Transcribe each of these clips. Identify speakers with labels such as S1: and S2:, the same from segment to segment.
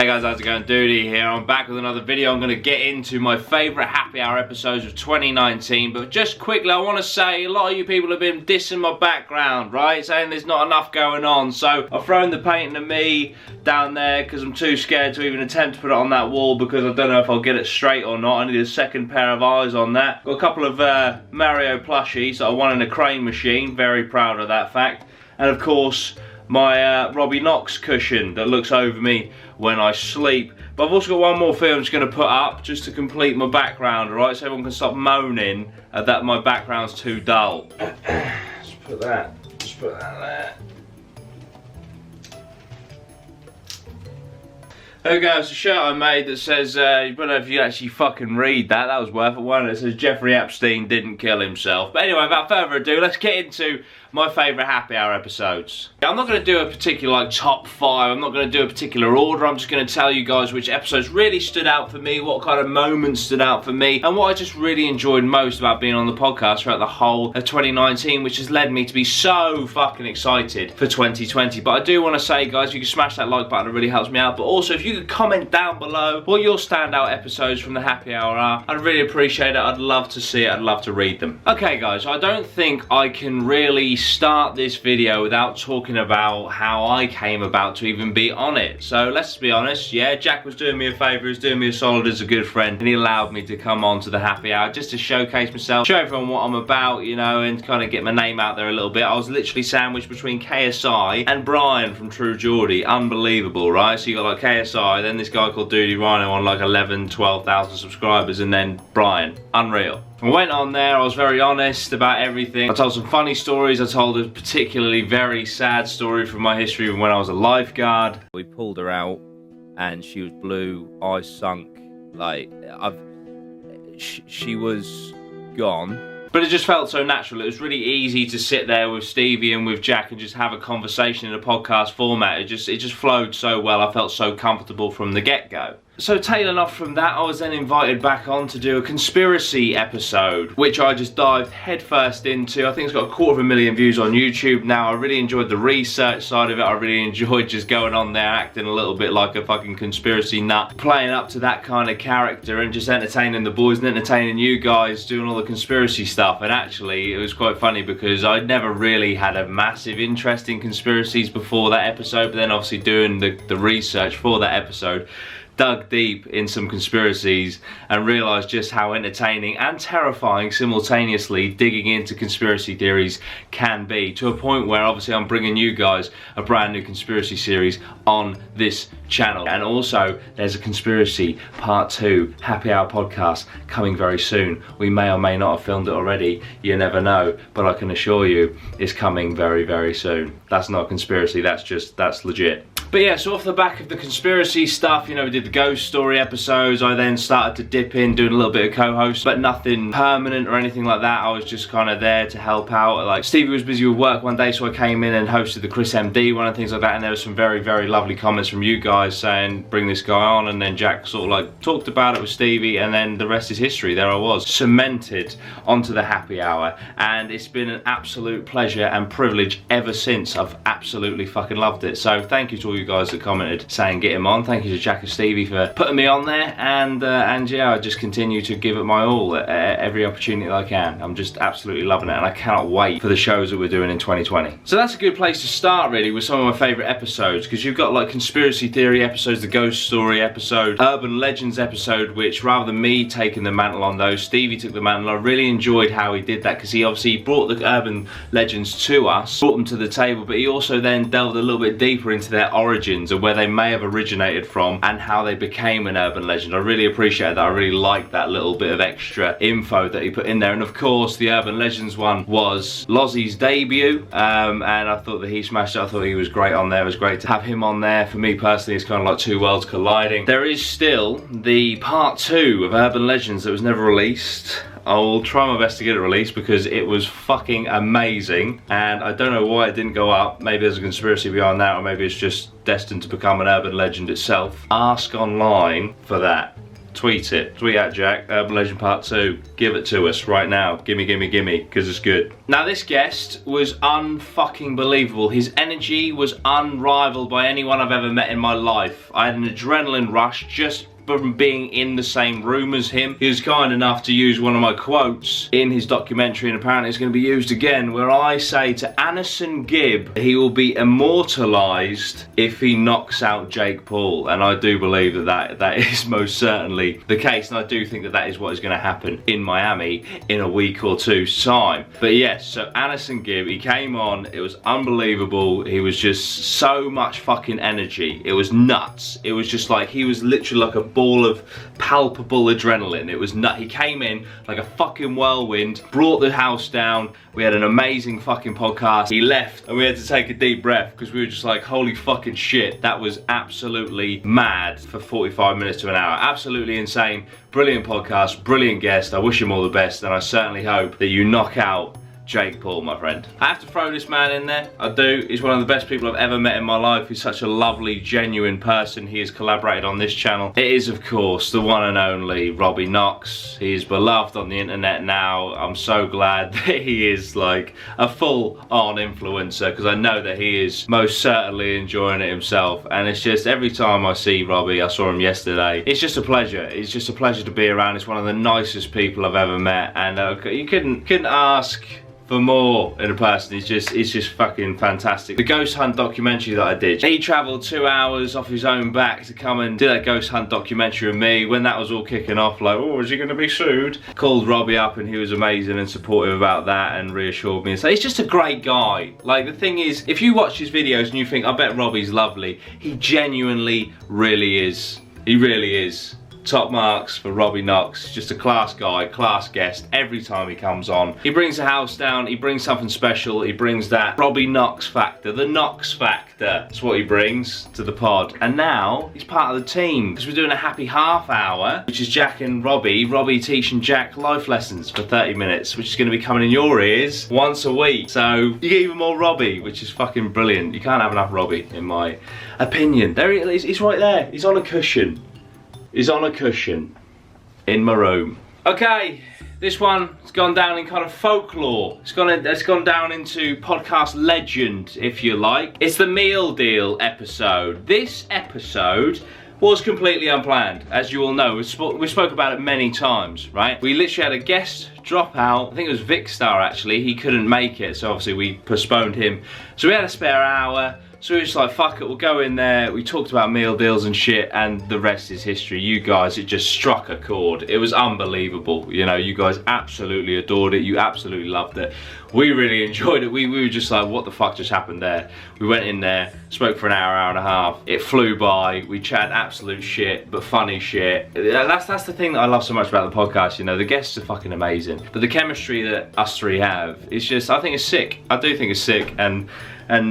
S1: Hey guys, how's it going? Dudey here. I'm back with another video. I'm going to get into my favourite happy hour episodes of 2019. But just quickly, I want to say a lot of you people have been dissing my background, right? Saying there's not enough going on. So I've thrown the painting of me down there because I'm too scared to even attempt to put it on that wall because I don't know if I'll get it straight or not. I need a second pair of eyes on that. Got a couple of Mario plushies that I won in a crane machine. Very proud of that fact. And of course, my Robbie Knox cushion that looks over me when I sleep. But I've also got one more film I'm just going to put up just to complete my background, alright? So everyone can stop moaning that my background's too dull. Just put that there. There we go, it's a shirt I made that says, I don't know if you actually fucking read that, that was worth it, wasn't it? It says Jeffrey Epstein didn't kill himself. But anyway, without further ado, let's get into my favourite happy hour episodes. I'm not going to do a particular top 5, I'm not going to do a particular order, I'm just going to tell you guys which episodes really stood out for me, what kind of moments stood out for me, and what I just really enjoyed most about being on the podcast throughout the whole of 2019, which has led me to be so fucking excited for 2020. But I do want to say, guys, you can smash that like button, it really helps me out. But also, if you could comment down below what your standout episodes from the happy hour are, I'd really appreciate it. I'd love to see it, I'd love to read them. Okay guys, I don't think I can really start this video without talking about how I came about to even be on it. So let's be honest, yeah, Jack was doing me a favour, he was doing me a solid as a good friend, and he allowed me to come on to the happy hour just to showcase myself, show everyone what I'm about, you know, and kind of get my name out there a little bit. I was literally sandwiched between KSI and Brian from True Geordie. Unbelievable, right? So you got like KSI, then this guy called Dudey Rhino on like 11, 12,000 subscribers, and then Brian. Unreal. I went on there, I was very honest about everything. I told some funny stories, I told a particularly very sad story from my history when I was a lifeguard. We pulled her out and she was blue, eyes sunk, like, she was gone. But it just felt so natural. It was really easy to sit there with Stevie and with Jack and just have a conversation in a podcast format. It just flowed so well. I felt so comfortable from the get-go. So tailing off from that, I was then invited back on to do a conspiracy episode, which I just dived headfirst into. I think it's got 250,000 views on YouTube now. I really enjoyed the research side of it. I really enjoyed just going on there, acting a little bit like a fucking conspiracy nut, playing up to that kind of character and just entertaining the boys and entertaining you guys, doing all the conspiracy stuff. And actually, it was quite funny because I'd never really had a massive interest in conspiracies before that episode, but then obviously doing the research for that episode, dug deep in some conspiracies and realised just how entertaining and terrifying simultaneously digging into conspiracy theories can be, to a point where obviously I'm bringing you guys a brand new conspiracy series on this channel. And also there's a conspiracy part 2 happy hour podcast coming very soon. We may or may not have filmed it already, you never know, but I can assure you it's coming very, very soon. That's not a conspiracy, that's legit. But yeah, so off the back of the conspiracy stuff, you know, we did the ghost story episodes. I then started to dip in, doing a little bit of co-host, but nothing permanent or anything like that. I was just kind of there to help out. Like, Stevie was busy with work one day, so I came in and hosted the Chris MD one and things like that. And there was some very, very lovely comments from you guys saying, bring this guy on. And then Jack sort of like talked about it with Stevie, and then the rest is history. There I was, cemented onto the happy hour. And it's been an absolute pleasure and privilege ever since. I've absolutely fucking loved it. So thank you to all you guys that commented saying get him on. Thank you to Jack and Stevie for putting me on there, and yeah, I just continue to give it my all at every opportunity that I can. I'm just absolutely loving it, and I cannot wait for the shows that we're doing in 2020. So that's a good place to start really with some of my favourite episodes, because you've got like conspiracy theory episodes, the ghost story episode, urban legends episode, which rather than me taking the mantle on those, Stevie took the mantle. I really enjoyed how he did that, because he obviously brought the urban legends to us, brought them to the table, but he also then delved a little bit deeper into their origins and where they may have originated from and how they became an urban legend. I really appreciate that. I really liked that little bit of extra info that he put in there. And of course the urban legends one was Lozzie's debut, and I thought that he smashed it. I thought he was great on there. It was great to have him on there. For me personally, it's kind of like two worlds colliding. There is still the part 2 of urban legends that was never released. I'll try my best to get it released because it was fucking amazing, and I don't know why it didn't go up. Maybe there's a conspiracy behind that, or maybe it's just destined to become an urban legend itself. Ask online for that. tweet it. Tweet at Jack, Urban Legend Part 2. Give it to us right now. Gimme, because it's good. Now this guest was unfucking believable. His energy was unrivaled by anyone I've ever met in my life. I had an adrenaline rush just from being in the same room as him. He was kind enough to use one of my quotes in his documentary, and apparently it's going to be used again, where I say to Anderson Gibb, he will be immortalised if he knocks out Jake Paul. And I do believe that is most certainly the case, and I do think that is what is going to happen in Miami in a week or two's time. But yes, so Anderson Gibb, he came on, it was unbelievable. He was just so much fucking energy. It was nuts. It was just like, he was literally like a ball of palpable adrenaline. It was nut. He came in like a fucking whirlwind, brought the house down. We had an amazing fucking podcast. He left and we had to take a deep breath because we were just like, holy fucking shit, that was absolutely mad for 45 minutes to an hour. Absolutely insane. Brilliant podcast, brilliant guest. I wish him all the best, and I certainly hope that you knock out Jake Paul, my friend. I have to throw this man in there. I do. He's one of the best people I've ever met in my life. He's such a lovely, genuine person. He has collaborated on this channel. It is, of course, the one and only Robbie Knox. He is beloved on the internet now. I'm so glad that he is like a full-on influencer, because I know that he is most certainly enjoying it himself. And it's just, every time I see Robbie, I saw him yesterday, it's just a pleasure. It's just a pleasure to be around. It's one of the nicest people I've ever met, and you couldn't ask for more in a person. It's just fucking fantastic. The ghost hunt documentary that I did, he travelled 2 hours off his own back to come and do that ghost hunt documentary with me. When that was all kicking off, like, oh, is he going to be sued? Called Robbie up, and he was amazing and supportive about that and reassured me. And so he's just a great guy. Like, the thing is, if you watch his videos and you think, I bet Robbie's lovely, he genuinely really is. He really is. Top marks for Robbie Knox. Just a class guy, class guest every time he comes on. He brings the house down, he brings something special, he brings that Robbie Knox factor, the Knox factor. That's what he brings to the pod. And now he's part of the team, because we're doing a happy half hour, which is Jack and Robbie teaching Jack life lessons for 30 minutes, which is going to be coming in your ears once a week. So you get even more Robbie, which is fucking brilliant. You can't have enough Robbie, in my opinion. There he is, he's right there. He's on a cushion. Is on a cushion in my room. Okay, this one has gone down in kind of folklore. It's gone down into podcast legend, if you like. It's the meal deal episode. This episode was completely unplanned, as you all know. We spoke about it many times, right? We literally had a guest drop out. I think it was Vic Star, actually. He couldn't make it, so obviously we postponed him. So we had a spare hour. So we were just like, fuck it, we'll go in there. We talked about meal deals and shit, and the rest is history. You guys, it just struck a chord. It was unbelievable. You know, you guys absolutely adored it. You absolutely loved it. We really enjoyed it. We were just like, what the fuck just happened there? We went in there, spoke for an hour, hour and a half. It flew by. We chatted absolute shit, but funny shit. That's the thing that I love so much about the podcast, you know. The guests are fucking amazing. But the chemistry that us three have is just, I think it's sick. I do think it's sick, and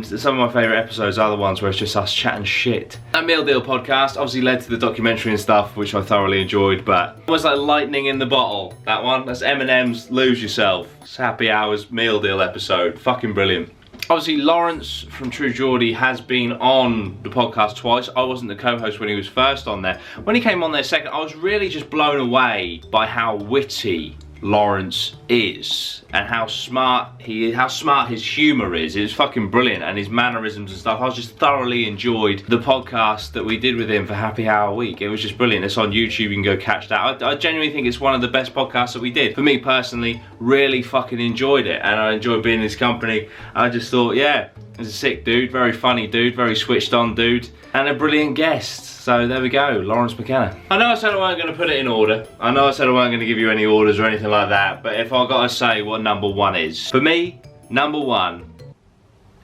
S1: some of my favourite episodes are the ones where it's just us chatting shit. That Meal Deal podcast obviously led to the documentary and stuff, which I thoroughly enjoyed, but it was like lightning in the bottle, that one. That's Eminem's Lose Yourself. It's Happy Hours Meal Deal episode. Fucking brilliant. Obviously, Lawrence from True Geordie has been on the podcast twice. I wasn't the co-host when he was first on there. When he came on there second, I was really just blown away by how witty Lawrence is, and how smart his humour is. It was fucking brilliant, and his mannerisms and stuff. I just thoroughly enjoyed the podcast that we did with him for Happy Hour Week. It was just brilliant. It's on YouTube, you can go catch that. I genuinely think it's one of the best podcasts that we did. For me personally, really fucking enjoyed it, and I enjoyed being in his company. I just thought, yeah, he's a sick dude, very funny dude, very switched on dude, and a brilliant guest. So there we go, Lawrence McKenna. I know I said I weren't going to put it in order. I know I said I weren't going to give you any orders or anything like that, but if I got to say what number one is, for me, number one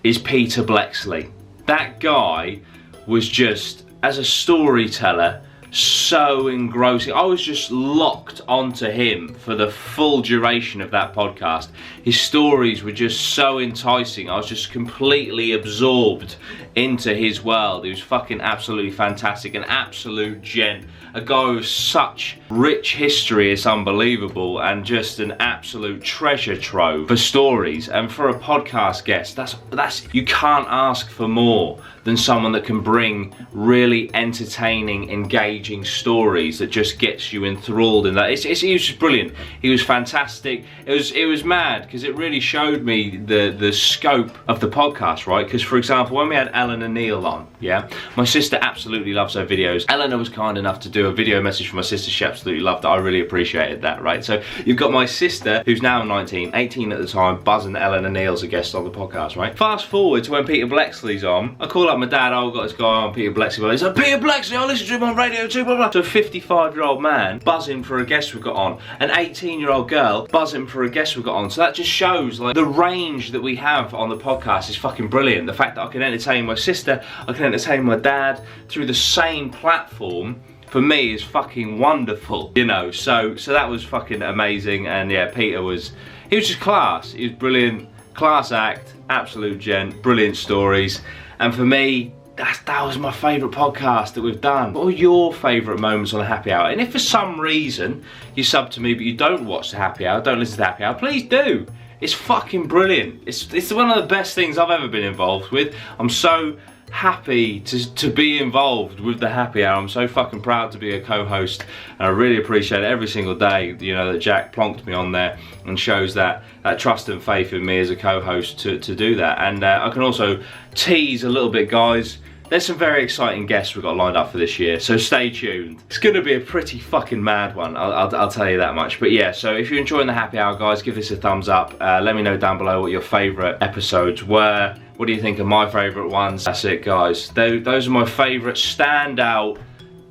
S1: is Peter Bleksley. That guy was just, as a storyteller, so engrossing. I was just locked onto him for the full duration of that podcast. His stories were just so enticing. I was just completely absorbed into his world. He was fucking absolutely fantastic, an absolute gent. A guy with such rich history, it's unbelievable, and just an absolute treasure trove for stories. And for a podcast guest, that's you can't ask for more than someone that can bring really entertaining, engaging stories that just gets you enthralled in that. He was just brilliant. He was fantastic. It was mad because it really showed me the scope of the podcast, right? Because for example, when we had Ellen and Neil on, yeah, my sister absolutely loves her videos. Eleanor was kind enough to do a video message for my sister. She absolutely loved it. I really appreciated that, right? So you've got my sister, who's now 19, 18 at the time, buzzing Ellen and Neil's a guest on the podcast, right? Fast forward to when Peter Blexley's on. I call up my dad, oh, I've got this guy on, Peter Blexley. Well, he's like, Peter Blexley, I listen to him on radio too, blah, blah. So a 55-year-old man buzzing for a guest we got on. An 18-year-old girl buzzing for a guest we got on. So that just shows, like, the range that we have on the podcast is fucking brilliant. The fact that I can entertain my sister, I can entertain my dad through the same platform, for me is fucking wonderful, you know. So that was fucking amazing. And yeah, Peter was just class. He was brilliant, class act, absolute gent, brilliant stories. And for me, that was my favourite podcast that we've done. What were your favourite moments on the Happy Hour? And if for some reason you sub to me but you don't watch the Happy Hour, don't listen to the Happy Hour, please do. It's fucking brilliant. It's one of the best things I've ever been involved with. I'm so happy to be involved with the Happy Hour. I'm so fucking proud to be a co-host, and I really appreciate it every single day, you know, that Jack plonked me on there and shows that trust and faith in me as a co-host to do that. And I can also tease a little bit, guys. There's some very exciting guests we've got lined up for this year, so stay tuned. It's going to be a pretty fucking mad one, I'll tell you that much. But yeah, so if you're enjoying the Happy Hour, guys, give this a thumbs up. Let me know down below what your favourite episodes were. What do you think of my favourite ones? That's it, guys. Those are my favourite standout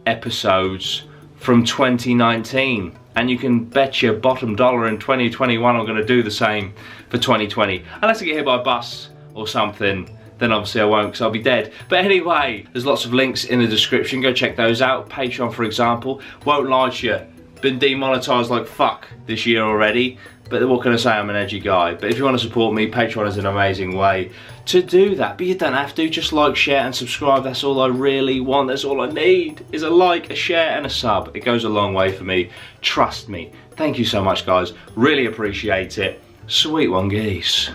S1: episodes from 2019. And you can bet your bottom dollar in 2021 I'm going to do the same for 2020. Unless I get hit by a bus or something, then obviously I won't, because I'll be dead. But anyway, there's lots of links in the description. Go check those out. Patreon, for example. Won't lie to you, been demonetized like fuck this year already. But what can I say, I'm an edgy guy. But if you want to support me, Patreon is an amazing way to do that. But you don't have to, just like, share and subscribe. That's all I really want. That's all I need, is a like, a share and a sub. It goes a long way for me, trust me. Thank you so much, guys. Really appreciate it. Sweet one, geese.